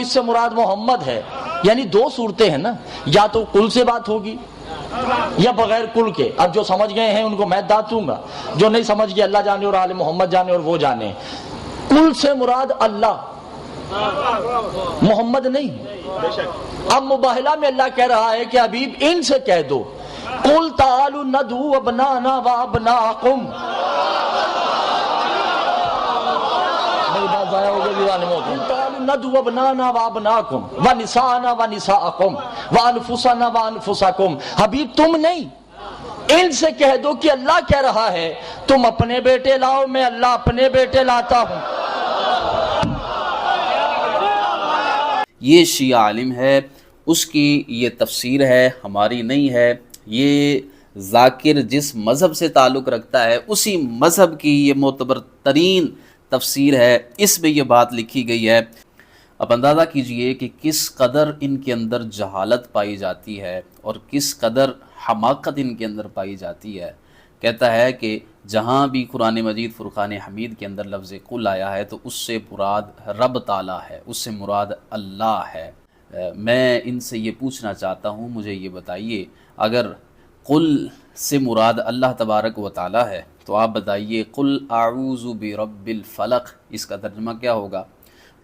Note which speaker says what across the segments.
Speaker 1: اس سے مراد محمد ہے، یعنی دو صورتیں ہیں نا، یا تو کل سے بات ہوگی یا بغیر کل کے۔ اب جو سمجھ گئے ہیں ان کو میں داد دوں گا، جو نہیں سمجھ گئے اللہ جانے اور آل محمد جانے اور وہ جانے۔ کل سے مراد اللہ، محمد نہیں۔ اب مباہلہ میں اللہ کہہ رہا ہے کہ حبیب ان سے کہہ دو قل تعالوا ندعو ابناءنا وابناءکم، میری بات ضائع ہو گئی، تعالوا ندعو ابناءنا وابناءکم ونساءنا ونساءکم وانفسنا وانفسکم۔ حبیب تم نہیں، ان سے کہہ دو کہ اللہ کہہ رہا ہے تم اپنے بیٹے لاؤ، میں اللہ اپنے بیٹے لاتا ہوں۔
Speaker 2: یہ شیعہ عالم ہے، اس کی یہ تفسیر ہے، ہماری نہیں ہے۔ یہ ذاکر جس مذہب سے تعلق رکھتا ہے اسی مذہب کی یہ معتبر ترین تفسیر ہے، اس میں یہ بات لکھی گئی ہے۔ اب اندازہ کیجئے کہ کس قدر ان کے اندر جہالت پائی جاتی ہے اور کس قدر حماقت ان کے اندر پائی جاتی ہے۔ کہتا ہے کہ جہاں بھی قرآن مجید فرقان حمید کے اندر لفظ قل آیا ہے تو اس سے مراد رب تعالیٰ ہے، اس سے مراد اللہ ہے۔ میں ان سے یہ پوچھنا چاہتا ہوں، مجھے یہ بتائیے اگر قل سے مراد اللہ تبارک و تعالیٰ ہے تو آپ بتائیے قل اعوذ برب الفلق اس کا ترجمہ کیا ہوگا؟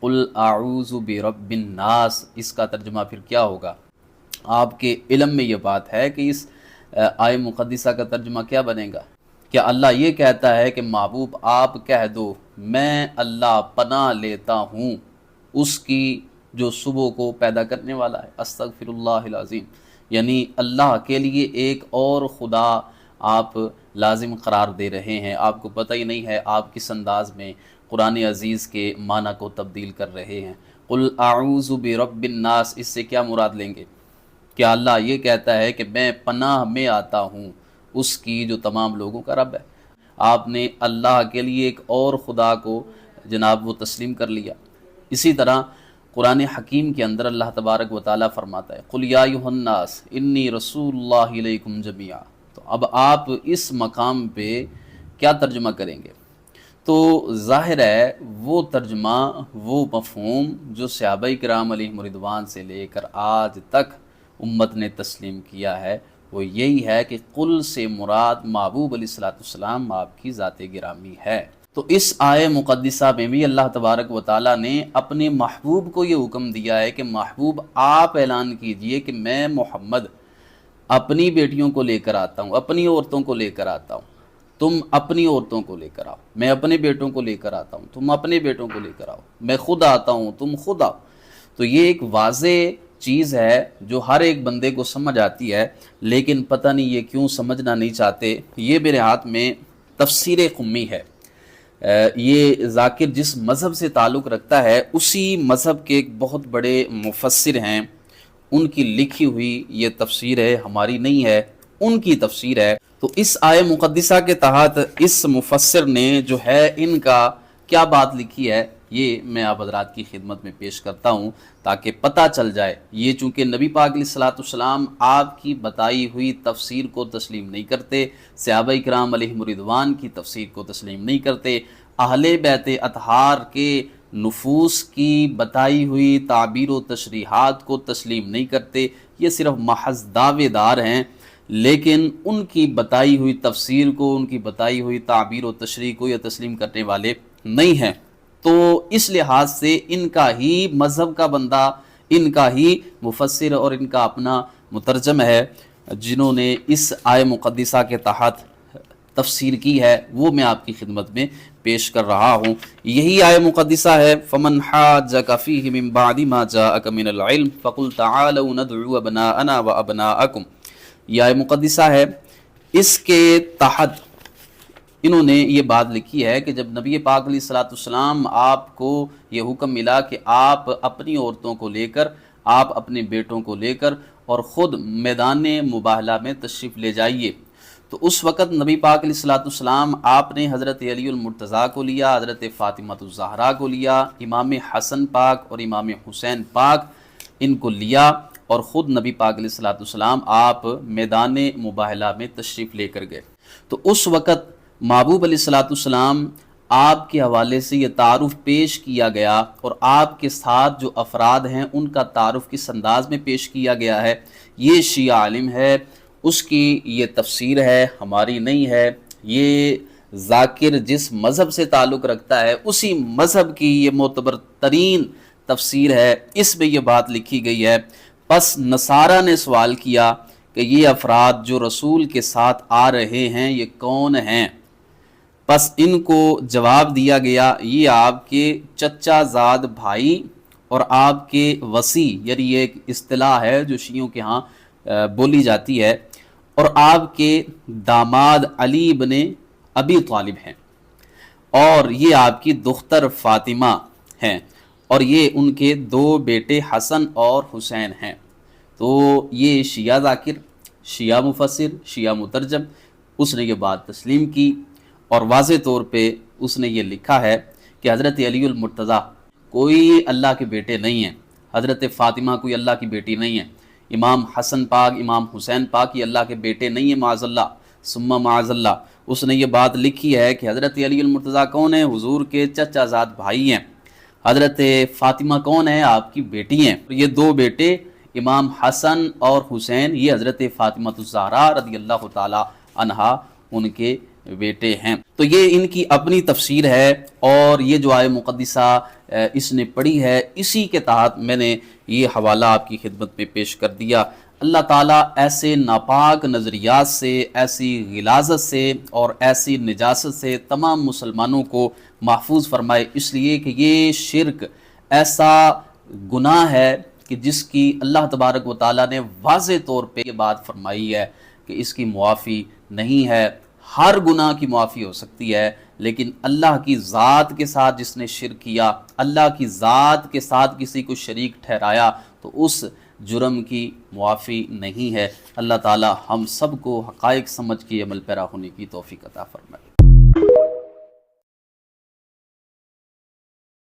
Speaker 2: قل اعوذ برب الناس اس کا ترجمہ پھر کیا ہوگا؟ آپ کے علم میں یہ بات ہے کہ اس آیہ مقدسہ کا ترجمہ کیا بنے گا؟ کیا اللہ یہ کہتا ہے کہ محبوب آپ کہہ دو میں اللہ پناہ لیتا ہوں اس کی جو صبح کو پیدا کرنے والا ہے؟ استغفر اللہ العظیم، یعنی اللہ کے لیے ایک اور خدا آپ لازم قرار دے رہے ہیں۔ آپ کو پتہ ہی نہیں ہے آپ کس انداز میں قرآن عزیز کے معنی کو تبدیل کر رہے ہیں۔ قل اعوذ برب الناس اس سے کیا مراد لیں گے؟ کیا اللہ یہ کہتا ہے کہ میں پناہ میں آتا ہوں اس کی جو تمام لوگوں کا رب ہے؟ آپ نے اللہ کے لیے ایک اور خدا کو جناب وہ تسلیم کر لیا۔ اسی طرح قرآن حکیم کے اندر اللہ تبارک و تعالیٰ فرماتا ہے قل یا ایھا الناس انی رسول اللہ الیکم جمیعا۔ تو اب آپ اس مقام پہ کیا ترجمہ کریں گے؟ تو ظاہر ہے وہ ترجمہ، وہ مفہوم جو صحابہ کرام علیہم رضوان سے لے کر آج تک امت نے تسلیم کیا ہے وہ یہی ہے کہ قل سے مراد محبوب علیہ السلام آپ کی ذات گرامی ہے۔ تو اس آیہ مقدسہ میں بھی اللہ تبارک و تعالیٰ نے اپنے محبوب کو یہ حکم دیا ہے کہ محبوب آپ اعلان کیجئے کہ میں محمد اپنی بیٹیوں کو لے کر آتا ہوں، اپنی عورتوں کو لے کر آتا ہوں، تم اپنی عورتوں کو لے کر آؤ، میں اپنے بیٹوں کو لے کر آتا ہوں، تم اپنے بیٹوں کو لے کر آؤ، میں خود آتا ہوں، تم خود آؤ۔ تو یہ ایک واضح چیز ہے جو ہر ایک بندے کو سمجھ آتی ہے، لیکن پتہ نہیں یہ کیوں سمجھنا نہیں چاہتے۔ یہ میرے ہاتھ میں تفسیر قمی ہے، یہ ذاکر جس مذہب سے تعلق رکھتا ہے اسی مذہب کے ایک بہت بڑے مفسر ہیں، ان کی لکھی ہوئی یہ تفسیر ہے، ہماری نہیں ہے، ان کی تفسیر ہے۔ تو اس آیہ مقدسہ کے تحت اس مفسر نے جو ہے ان کا کیا بات لکھی ہے یہ میں آپ حضرات کی خدمت میں پیش کرتا ہوں تاکہ پتہ چل جائے۔ یہ چونکہ نبی پاک علیہ السلام آپ کی بتائی ہوئی تفسیر کو تسلیم نہیں کرتے، صحابہ کرام علیہم رضوان کی تفسیر کو تسلیم نہیں کرتے، اہل بیت اطہار کے نفوس کی بتائی ہوئی تعبیر و تشریحات کو تسلیم نہیں کرتے، یہ صرف محض دعوے دار ہیں، لیکن ان کی بتائی ہوئی تفسیر کو، ان کی بتائی ہوئی تعبیر و تشریح کو یہ تسلیم کرنے والے نہیں ہیں۔ تو اس لحاظ سے ان کا ہی مذہب کا بندہ، ان کا ہی مفسر اور ان کا اپنا مترجم ہے جنہوں نے اس آیہ مقدسہ کے تحت تفسیر کی ہے، وہ میں آپ کی خدمت میں پیش کر رہا ہوں۔ یہی آیہ مقدسہ ہے فَمَنْ حَاجَّكَ فِيهِ مِنْ بَعْدِ مَا جَاءَكَ مِنَ الْعِلْمِ فَقُلْ تَعَالَوْا نَدْعُو أَبْنَاءَنَا وَأَبْنَاءَكُمْ۔ یہ آیہ مقدسہ ہے، اس کے تحت انہوں نے یہ بات لکھی ہے کہ جب نبی پاک علیہ السلام آپ کو یہ حکم ملا کہ آپ اپنی عورتوں کو لے کر، آپ اپنے بیٹوں کو لے کر اور خود میدان مباہلہ میں تشریف لے جائیے، تو اس وقت نبی پاک علیہ السلام آپ نے حضرت علی المرتضیٰ کو لیا، حضرت فاطمہ الزہرا کو لیا، امام حسن پاک اور امام حسین پاک ان کو لیا اور خود نبی پاک علیہ السلام آپ میدان مباہلہ میں تشریف لے کر گئے۔ تو اس وقت محبوب علیہ السلام آپ کے حوالے سے یہ تعارف پیش کیا گیا اور آپ کے ساتھ جو افراد ہیں ان کا تعارف کس انداز میں پیش کیا گیا ہے، یہ شیعہ عالم ہے، اس کی یہ تفسیر ہے، ہماری نہیں ہے۔ یہ ذاکر جس مذہب سے تعلق رکھتا ہے اسی مذہب کی یہ معتبر ترین تفسیر ہے، اس میں یہ بات لکھی گئی ہے۔ پس نصارہ نے سوال کیا کہ یہ افراد جو رسول کے ساتھ آ رہے ہیں یہ کون ہیں؟ پس ان کو جواب دیا گیا یہ آپ کے چچا زاد بھائی اور آپ کے وصی، یعنی یہ ایک اصطلاح ہے جو شیعوں کے ہاں بولی جاتی ہے، اور آپ کے داماد علی ابن ابی طالب ہیں، اور یہ آپ کی دختر فاطمہ ہیں، اور یہ ان کے 2 بیٹے حسن اور حسین ہیں۔ تو یہ شیعہ ذاکر، شیعہ مفسر، شیعہ مترجم، اس نے یہ بات تسلیم کی اور واضح طور پہ اس نے یہ لکھا ہے کہ حضرت علی المرتضیٰ کوئی اللہ کے بیٹے نہیں ہیں، حضرت فاطمہ کوئی اللہ کی بیٹی نہیں ہے، امام حسن پاک، امام حسین پاک یہ اللہ کے بیٹے نہیں ہیں، معاذ اللہ ثم معاذ اللہ۔ اس نے یہ بات لکھی ہے کہ حضرت علی المرتضیٰ کون ہیں؟ حضور کے چچا زاد بھائی ہیں۔ حضرت فاطمہ کون ہے؟ آپ کی بیٹی ہیں۔ یہ 2 بیٹے امام حسن اور حسین یہ حضرت فاطمہ الزہرا رضی اللہ تعالی عنہا ان کے بیٹے ہیں۔ تو یہ ان کی اپنی تفسیر ہے، اور یہ جو آیہ مقدسہ اس نے پڑھی ہے اسی کے تحت میں نے یہ حوالہ آپ کی خدمت میں پیش کر دیا۔ اللہ تعالیٰ ایسے ناپاک نظریات سے، ایسی غلاظت سے اور ایسی نجاست سے تمام مسلمانوں کو محفوظ فرمائے، اس لیے کہ یہ شرک ایسا گناہ ہے کہ جس کی اللہ تبارک و تعالیٰ نے واضح طور پہ یہ بات فرمائی ہے کہ اس کی معافی نہیں ہے۔ ہر گناہ کی معافی ہو سکتی ہے، لیکن اللہ کی ذات کے ساتھ جس نے شرک کیا، اللہ کی ذات کے ساتھ کسی کو شریک ٹھہرایا، تو اس جرم کی معافی نہیں ہے۔ اللہ تعالی ہم سب کو حقائق سمجھ کے عمل پیرا ہونے کی توفیق عطا فرمائے۔